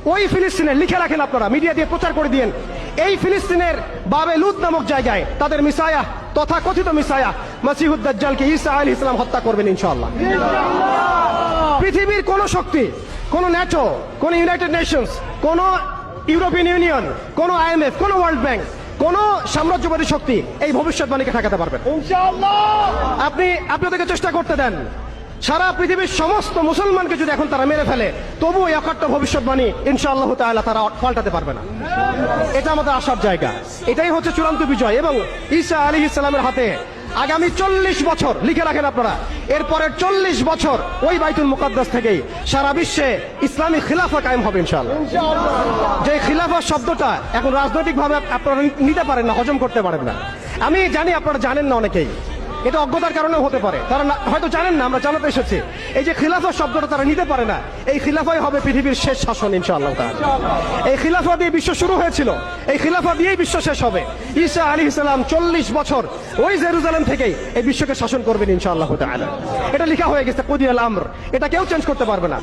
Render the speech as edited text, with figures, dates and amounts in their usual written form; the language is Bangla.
ওই ফিলিস্তিনে লিখে রাখেন আপনারা, মিডিয়া দিয়ে প্রচার করে দিয়েন, এই ফিলিস্তিনের বাবে লুত নামক জায়গায় তাদের মিসায়া, তথা কথিত মিসায়া মসিহুদ দাজ্জালকে ঈসা আলাইহিস সালাম হত্যা করবেন ইনশাআল্লাহ। পৃথিবীর কোন শক্তি, কোন ন্যাটো, কোন ইউনাইটেড নেশনস, কোন ইউরোপিয়ান ইউনিয়ন, কোন IMF, কোন ওয়ার্ল্ড ব্যাংক, কোন সাম্রাজ্যবাদী শক্তি এই ভবিষ্যৎবাণীকে ঠেকাতে পারবে ইনশাআল্লাহ। আপনি আপনাদেরকে চেষ্টা করতে দেন, সারা পৃথিবীর সমস্ত মুসলমানকে যদি এখন তারা মেরে ফেলে, তবু এই অকাট্য ভবিষ্যৎবাণী ইনশাআল্লাহ তাআলা তারা পাল্টাতে পারবে না। এটা আমাদের আশার জায়গা, এটাই হচ্ছে চূড়ান্ত বিজয়। এবং ঈসা আলাইহিস সালামের হাতে আগামী 40 বছর লিখে রাখেন আপনারা, এরপরের 40 বছর ওই বাইতুল মুকাদ্দাস থেকেই সারা বিশ্বে ইসলামী খিলাফা কায়েম হবে ইনশাআল্লাহ। যে খিলাফা শব্দটা এখন রাজনৈতিকভাবে আপনারা নিতে পারেন না, হজম করতে পারেন না। আমি জানি আপনারা জানেন না, অনেকেই এটা অজ্ঞতার কারণেও হতে পারে, তারা হয়তো জানেন না, আমরা জানাতে এসেছি। এই যে খিলাফা শব্দটা তারা নিতে পারে না, এই খিলাফাই হবে পৃথিবীর শেষ শাসন ইনশাআল্লাহ তাআলা। এই খিলাফা দিয়ে বিশ্ব শুরু হয়েছিল, এই খিলাফা দিয়েই বিশ্ব শেষ হবে। ঈসা আলাইহিস সালাম 40 বছর ওই জেরুজালেম থেকেই এই বিশ্বকে শাসন করবেন ইনশাআল্লাহ তাআলা। এটা লেখা হয়ে গেছে কুদিয়াল আমর, এটা কেউ চেঞ্জ করতে পারবে না।